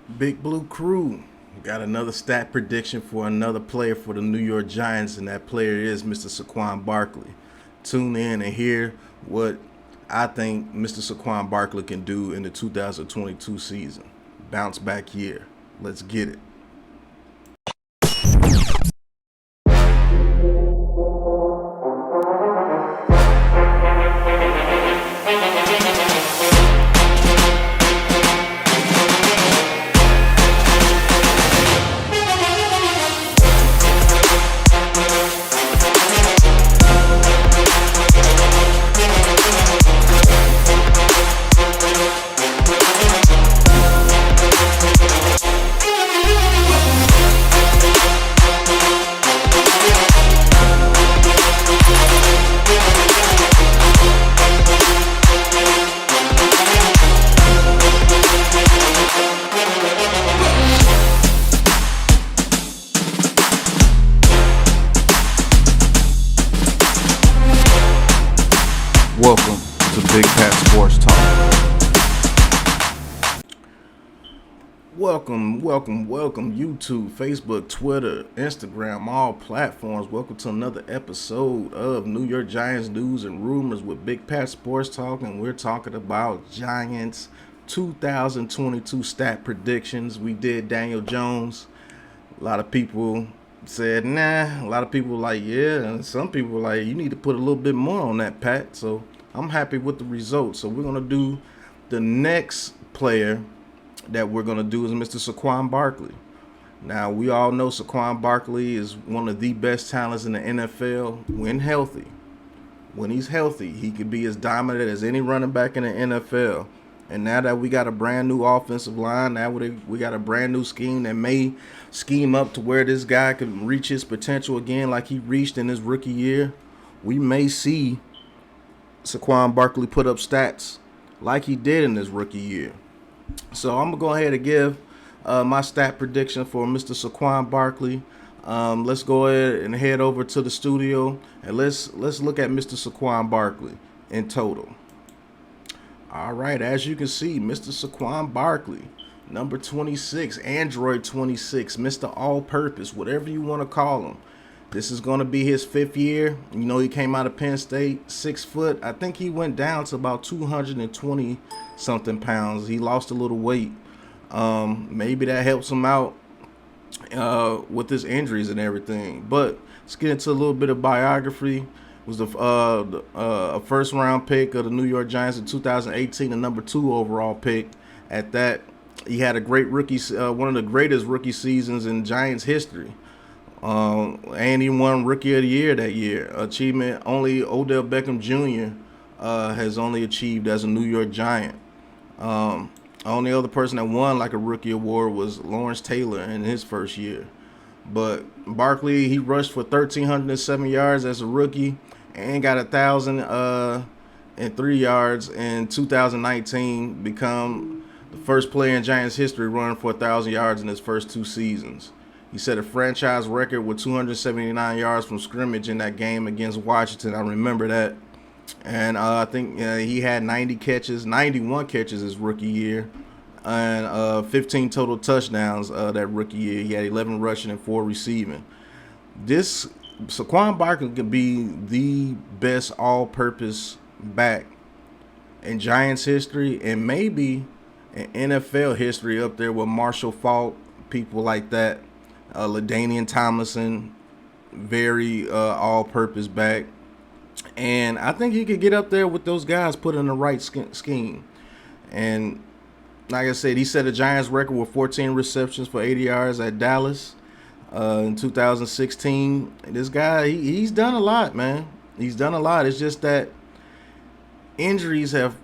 Big Blue Crew got another stat prediction for another player for the New York Giants, and that player is Mr. Saquon Barkley. Tune in and hear what I think Mr. Saquon Barkley can do in the 2022 season. Bounce back year. Let's get it. Welcome to Big Pat Sports Talk. Welcome, YouTube, Facebook, Twitter, Instagram, all platforms. Welcome to another episode of New York Giants News and Rumors with Big Pat Sports Talk, and we're talking about Giants 2022 stat predictions. We did Daniel Jones. A lot of people said, nah. A lot of people like, yeah. And some people were like, you need to put a little bit more on that, Pat. So I'm happy with the results. So we're going to do the next player that we're going to do is Mr. Saquon Barkley. Now, we all know Saquon Barkley is one of the best talents in the NFL when healthy. When he's healthy, he could be as dominant as any running back in the NFL. And now that we got a brand new offensive line, now we got a brand new scheme that may scheme up to where this guy can reach his potential again like he reached in his rookie year. We may see Saquon Barkley put up stats like he did in his rookie year. So I'm going to go ahead and give my stat prediction for Mr. Saquon Barkley. Let's go ahead and head over to the studio and let's look at Mr. Saquon Barkley in total. All right, as you can see, Mr. Saquon Barkley, number 26, Android 26, Mr. All-Purpose, whatever you want to call him. This is going to be his fifth year. You know, he came out of Penn State, 6 foot. I think he went down to about 220-something pounds. He lost a little weight. Maybe that helps him out with his injuries and everything. But let's get into a little bit of biography. Was a first-round pick of the New York Giants in 2018, the number 2 overall pick. At that, he had a great rookie, one of the greatest rookie seasons in Giants history. And he won Rookie of the Year that year. Achievement only Odell Beckham Jr. Has only achieved as a New York Giant. Only other person that won like a rookie award was Lawrence Taylor in his first year. But Barkley, he rushed for 1,307 yards as a rookie and got 1,003 yards in 2019, become the first player in Giants history running for 1,000 yards in his first 2 seasons. He set a franchise record with 279 yards from scrimmage in that game against Washington. I remember that. And I think he had 91 catches his rookie year, and 15 total touchdowns that rookie year. He had 11 rushing and 4 receiving. This Saquon Barkley could be the best all-purpose back in Giants history, and maybe in NFL history, up there with Marshall Faulk, people like that. LaDainian Tomlinson, very all-purpose back. And I think he could get up there with those guys put in the right scheme. And like I said, he set a Giants record with 14 receptions for 80 yards at Dallas in 2016. This guy, he's done a lot, man. He's done a lot. It's just that injuries have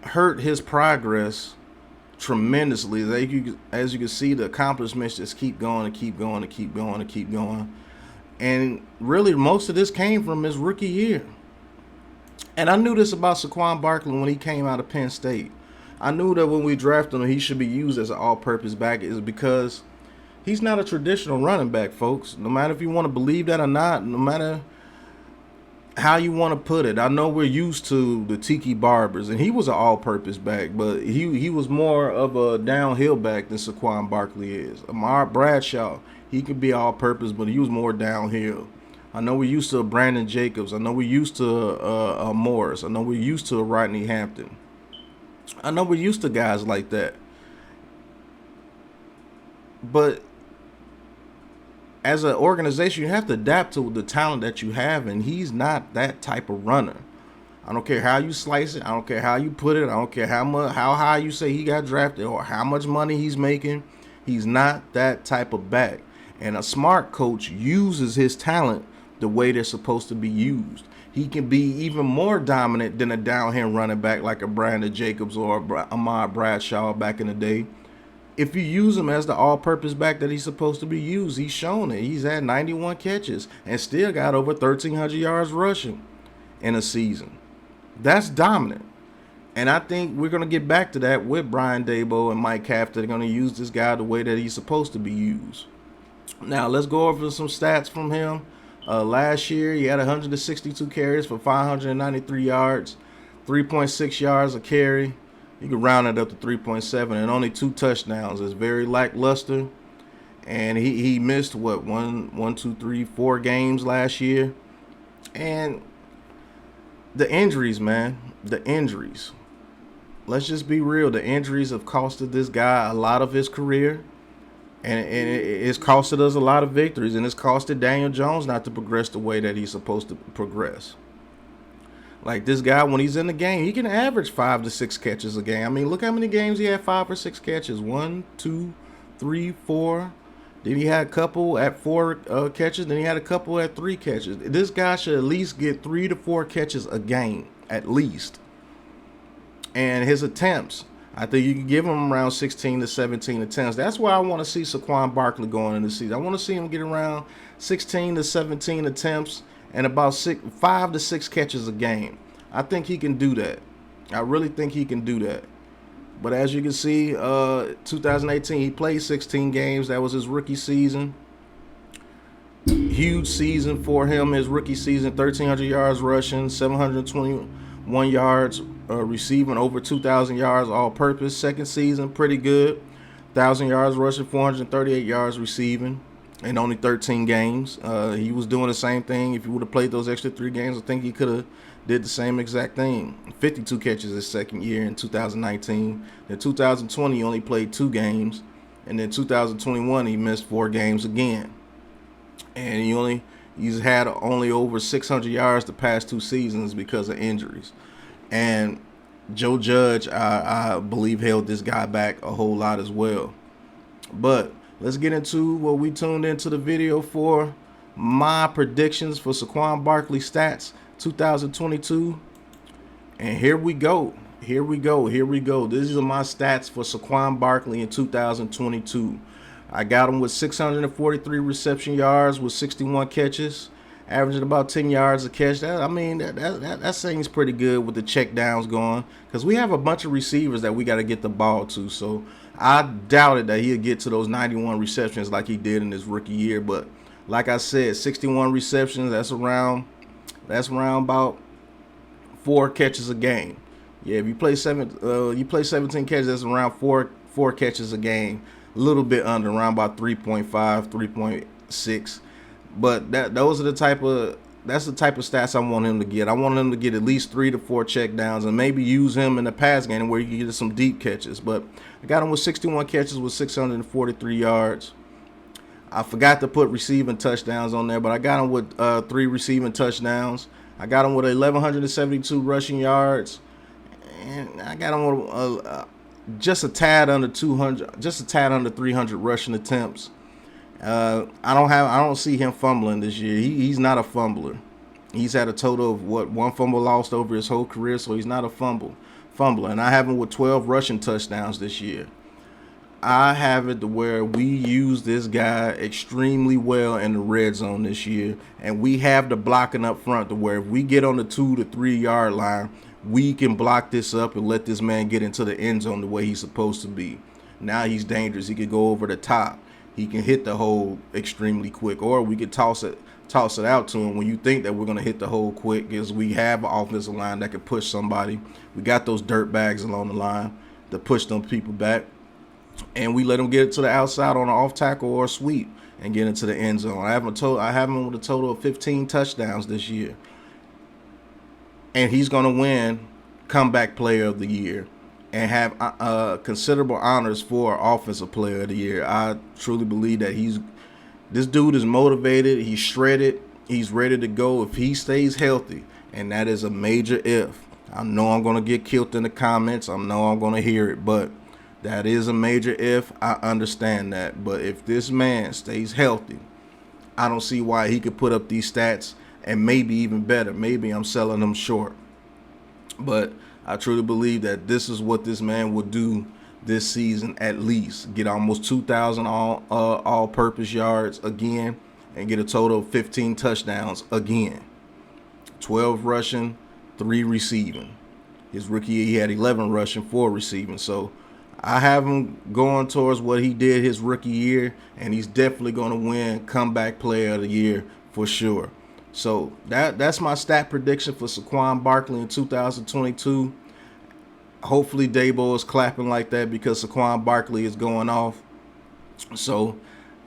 hurt his progress tremendously. As you can see, the accomplishments just keep going and keep going and keep going and keep going. And really, most of this came from his rookie year. And I knew this about Saquon Barkley when he came out of Penn State. I knew that when we drafted him, he should be used as an all-purpose back, is because he's not a traditional running back, folks. No matter if you want to believe that or not, no matter how you want to put it. I know we're used to the Tiki Barbers, and he was an all-purpose back, but he was more of a downhill back than Saquon Barkley is. Amar Bradshaw, he could be all-purpose, but he was more downhill. I know we're used to a Brandon Jacobs. I know we're used to a Morris. I know we're used to a Rodney Hampton. I know we're used to guys like that. But as an organization, you have to adapt to the talent that you have, and he's not that type of runner. I don't care how you slice it. I don't care how you put it. I don't care how high you say he got drafted or how much money he's making. He's not that type of back. And a smart coach uses his talent the way they're supposed to be used. He can be even more dominant than a downhill running back like a Brandon Jacobs or Ahmad Bradshaw back in the day. If you use him as the all-purpose back that he's supposed to be used, he's shown it. He's had 91 catches and still got over 1,300 yards rushing in a season. That's dominant. And I think we're going to get back to that with Brian Daboll and Mike Kafka. They're going to use this guy the way that he's supposed to be used. Now, let's go over some stats from him. Last year, he had 162 carries for 593 yards, 3.6 yards a carry. You can round it up to 3.7 and only 2 touchdowns. It's very lackluster. And he missed, what, 4 games last year. And the injuries, man, the injuries. Let's just be real. The injuries have costed this guy a lot of his career. And it's costed us a lot of victories. And it's costed Daniel Jones not to progress the way that he's supposed to progress. Like this guy, when he's in the game, he can average 5 to 6 catches a game. I mean, look how many games he had 5 or 6 catches. 1, 2, 3, 4. Then he had a couple at 4 catches. Then he had a couple at 3 catches. This guy should at least get 3 to 4 catches a game, at least. And his attempts, I think you can give him around 16 to 17 attempts. That's why I want to see Saquon Barkley going in the season. I want to see him get around 16 to 17 attempts and about 5 to 6 catches a game. I think he can do that. I really think he can do that. But as you can see, 2018, he played 16 games. That was his rookie season. Huge season for him, his rookie season. 1,300 yards rushing, 721 yards receiving, over 2,000 yards all-purpose. Second season, pretty good. 1,000 yards rushing, 438 yards receiving. In only 13 games. He was doing the same thing. If he would have played those extra 3 games, I think he could have did the same exact thing. 52 catches his second year in 2019. In 2020, he only played 2 games. And then 2021, he missed 4 games again. And he's had only over 600 yards the past 2 seasons because of injuries. And Joe Judge, I believe, held this guy back a whole lot as well. But let's get into what we tuned into the video for. My predictions for Saquon Barkley stats 2022. And here we go. Here we go. These are my stats for Saquon Barkley in 2022. I got him with 643 reception yards with 61 catches, averaging about 10 yards a catch. That seems pretty good with the check downs going, because we have a bunch of receivers that we got to get the ball to. So I doubted that he'd get to those 91 receptions like he did in his rookie year. But like I said, 61 receptions, that's around about 4 catches a game. Yeah, if you play 17 catches, that's around four catches a game. A little bit under, around about 3.5, 3.6. But that's the type of stats I want him to get. I want him to get at least 3 to 4 check downs and maybe use him in the pass game where you can get some deep catches. But I got him with 61 catches with 643 yards. I forgot to put receiving touchdowns on there, but I got him with 3 receiving touchdowns. I got him with 1,172 rushing yards, and I got him with just a tad under 200, just a tad under 300 rushing attempts. I don't see him fumbling this year. He's not a fumbler. He's had a total of 1 fumble lost over his whole career, so he's not a fumbler. And I have him with 12 rushing touchdowns this year. I have it to where we use this guy extremely well in the red zone this year, and we have the blocking up front to where if we get on the 2 to 3 yard line, we can block this up and let this man get into the end zone the way he's supposed to be. Now he's dangerous. He could go over the top. He can hit the hole extremely quick, or we could toss toss it out to him when you think that we're going to hit the hole quick, is we have an offensive line that can push somebody. We got those dirt bags along the line to push them people back, and we let them get it to the outside on an off tackle or a sweep and get into the end zone. I have him with a total of 15 touchdowns this year, and he's going to win comeback player of the year and have considerable honors for offensive player of the year. I truly believe that this dude is motivated, he's shredded, he's ready to go if he stays healthy, and that is a major if. I know I'm going to get killed in the comments, I know I'm going to hear it, but that is a major if. I understand that, but if this man stays healthy, I don't see why he could put up these stats, and maybe even better. Maybe I'm selling him short, but I truly believe that this is what this man will do this season, at least get almost 2,000 all-purpose yards again, and get a total of 15 touchdowns again. 12 rushing, 3 receiving. His rookie year, he had 11 rushing, 4 receiving. So I have him going towards what he did his rookie year, and he's definitely going to win comeback player of the year for sure. So that's my stat prediction for Saquon Barkley in 2022. Hopefully Dabo is clapping like that because Saquon Barkley is going off. So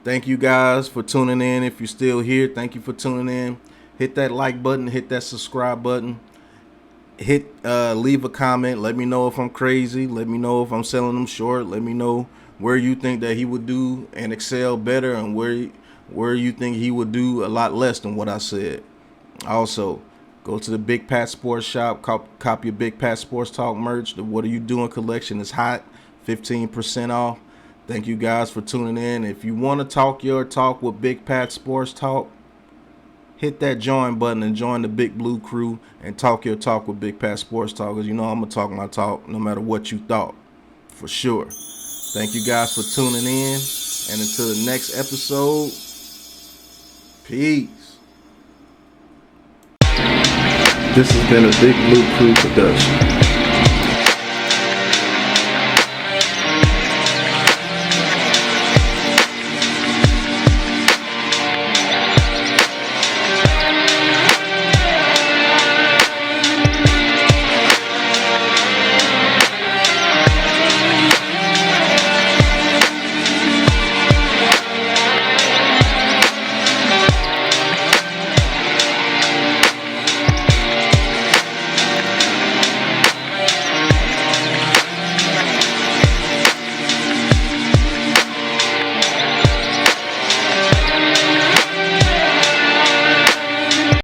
thank you guys for tuning in. If you're still here, thank you for tuning in. Hit that like button, hit that subscribe button. Leave a comment. Let me know if I'm crazy. Let me know if I'm selling him short. Let me know where you think that he would do and excel better, and where you think he would do a lot less than what I said. Also, go to the Big Pat Sports Shop, copy your Big Pat Sports Talk merch. The What Are You Doing collection is hot, 15% off. Thank you guys for tuning in. If you want to talk your talk with Big Pat Sports Talk, hit that join button and join the Big Blue crew and talk your talk with Big Pat Sports Talk, because you know I'm going to talk my talk no matter what you thought, for sure. Thank you guys for tuning in, and until the next episode, peace. This has been a Big Blue Crew production.